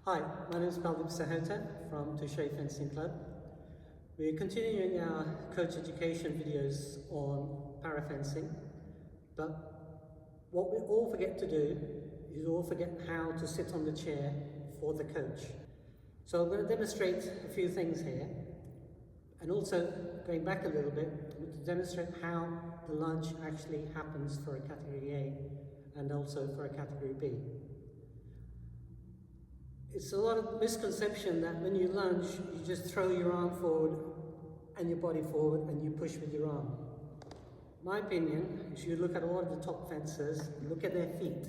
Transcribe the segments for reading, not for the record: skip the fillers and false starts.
Hi, my name is Baldeep Sahota from Parafencing Club. We're continuing our coach education videos on parafencing, but what we all forget to do is all forget how to sit on the chair for the coach. So I'm going to demonstrate a few things here, and also going back a little bit to demonstrate how the lunge actually happens for a category A and also for a category B. It's a lot of misconception that when you lunge, you just throw your arm forward and your body forward and you push with your arm. My opinion is you look at a lot of the top fencers, look at their feet.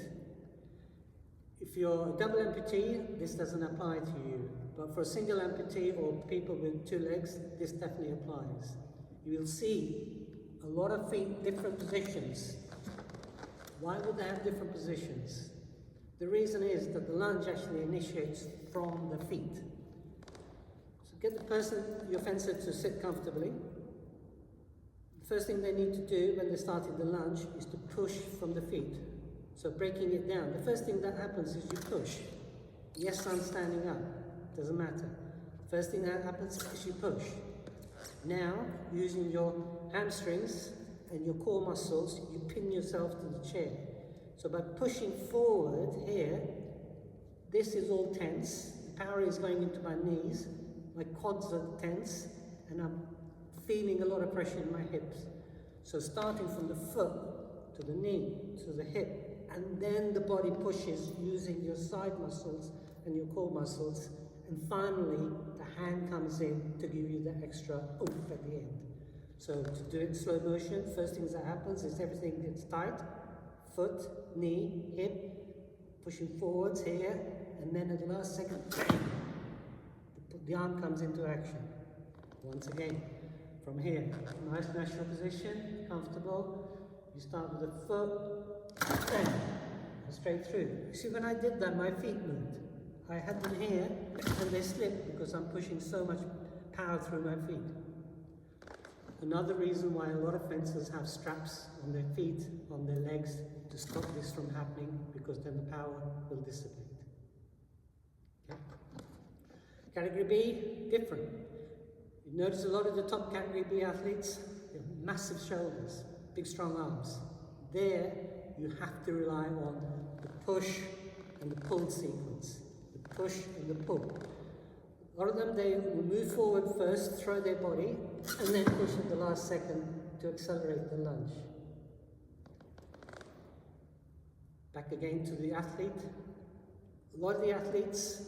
If you're a double amputee, this doesn't apply to you. But for a single amputee or people with two legs, this definitely applies. You will see a lot of feet, different positions. Why would they have different positions? The reason is that the lunge actually initiates from the feet. So get the person, your fencer, to sit comfortably. The first thing they need to do when they're starting the lunge is to push from the feet. So breaking it down. The first thing that happens is you push. Yes, I'm standing up. Doesn't matter. First thing that happens is you push. Now, using your hamstrings and your core muscles, you pin yourself to the chair. So by pushing forward here, this is all tense. The power is going into my knees. My quads are tense, and I'm feeling a lot of pressure in my hips. So starting from the foot to the knee to the hip, and then the body pushes using your side muscles and your core muscles, and finally the hand comes in to give you the extra oomph at the end. So to do it in slow motion, first thing that happens is everything gets tight. Foot, knee, hip, pushing forwards here, and then at the last second, the arm comes into action. Once again, from here, nice natural position, comfortable. You start with the foot, bang, straight through. You see, when I did that, my feet moved. I had them here, and they slipped because I'm pushing so much power through my feet. Another reason why a lot of fencers have straps on their feet, on their legs, to stop this from happening, because then the power will dissipate. Okay. Category B, different. You notice a lot of the top category B athletes, they have massive shoulders, big strong arms. There, you have to rely on the push and the pull sequence. The push and the pull. A lot of them, they will move forward first, throw their body, and then push at the last second to accelerate the lunge. Back again to the athlete. A lot of the athletes,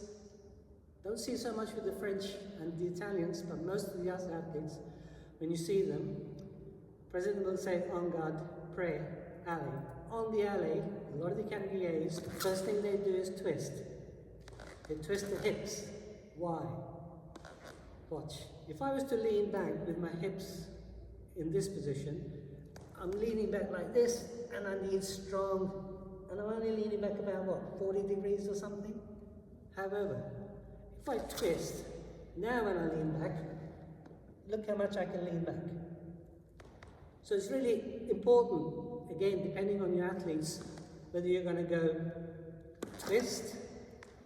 don't see so much with the French and the Italians, but most of the other athletes, when you see them, President will say, en garde, prêt, allez. On the alley, a lot of the category A's, the first thing they do is twist. They twist the hips. Why? Watch. If I was to lean back with my hips in this position, I'm leaning back like this, and I need strong, and I'm only leaning back about what, 40 degrees or something? However, if I twist, now when I lean back, look how much I can lean back. So it's really important, again, depending on your athletes, whether you're going to go twist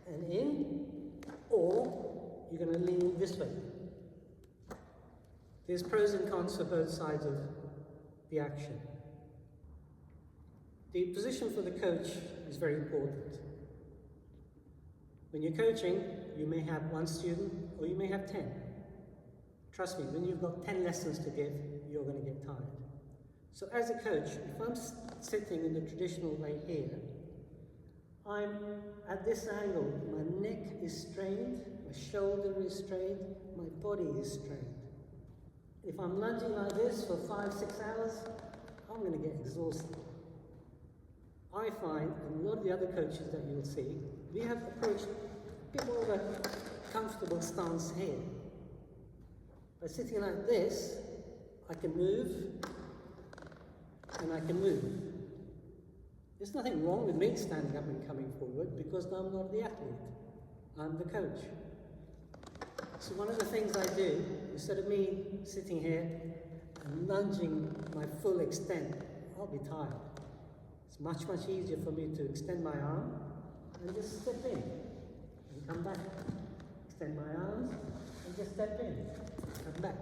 and in, or you're going to lean this way. There's pros and cons for both sides of the action. The position for the coach is very important. When you're coaching, you may have one student or you may have 10. Trust me, when you've got 10 lessons to give, you're going to get tired. So as a coach, if I'm sitting in the traditional way here, I'm at this angle, my neck is strained, my shoulder is strained, my body is strained. If I'm lunging like this for 5-6 hours, I'm going to get exhausted. I find, and a lot of the other coaches that you'll see, we have approached a bit more of a comfortable stance here. By sitting like this, I can move, and I can move. There's nothing wrong with me standing up and coming forward because I'm not the athlete, I'm the coach. So one of the things I do, instead of me sitting here and lunging my full extent, I'll be tired. It's much, much easier for me to extend my arm and just step in and come back, extend my arms, and just step in, come back.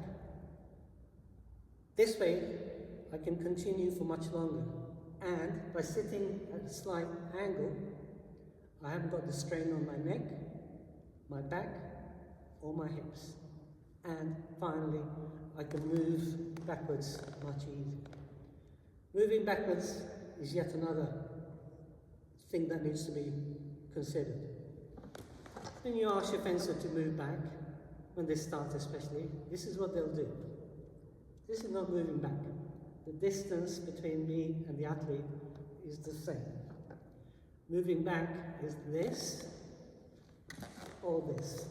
This way, I can continue for much longer. And by sitting at a slight angle, I haven't got the strain on my neck, my back, or my hips. And finally, I can move backwards much easier. Moving backwards is yet another thing that needs to be considered. When you ask your fencer to move back, when they start especially, this is what they'll do. This is not moving back. The distance between me and the athlete is the same. Moving back is this or this.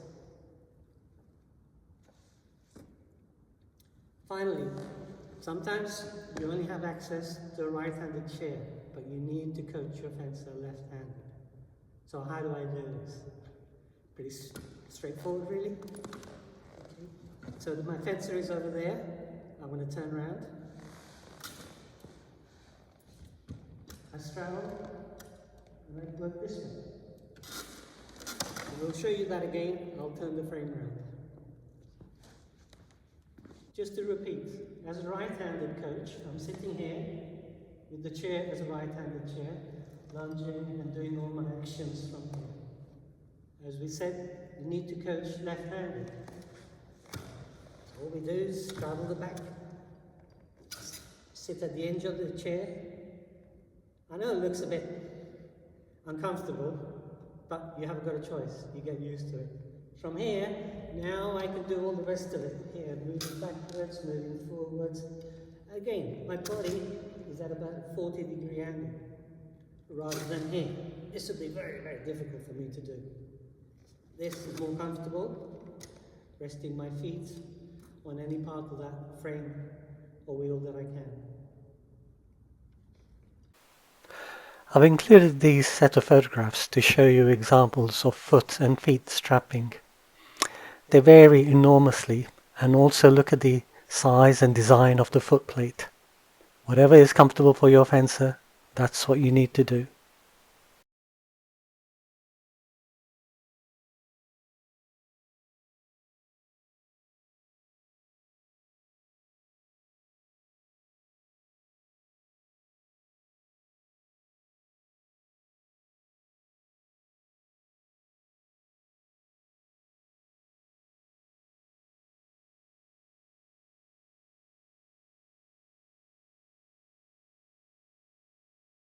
Finally, sometimes you only have access to a right-handed chair, but you need to coach your fencer left-handed. So how do I do this? Pretty straightforward, really. Okay. So my fencer is over there. I'm going to turn around. I straddle, and I work this way. We'll show you that again. I'll turn the frame around. Just to repeat, as a right-handed coach, I'm sitting here with the chair as a right-handed chair, lunging and doing all my actions from here. As we said, you need to coach left-handed. All we do is straddle the back, sit at the edge of the chair. I know it looks a bit uncomfortable, but you haven't got a choice. You get used to it. From here, now I can do all the rest of it. Here, moving backwards, moving forwards. Again, my body is at about a 40-degree angle, rather than here. This would be very, very difficult for me to do. This is more comfortable, resting my feet on any part of that frame or wheel that I can. I've included these set of photographs to show you examples of foot and feet strapping. They vary enormously, and also look at the size and design of the foot plate. Whatever is comfortable for your fencer, that's what you need to do.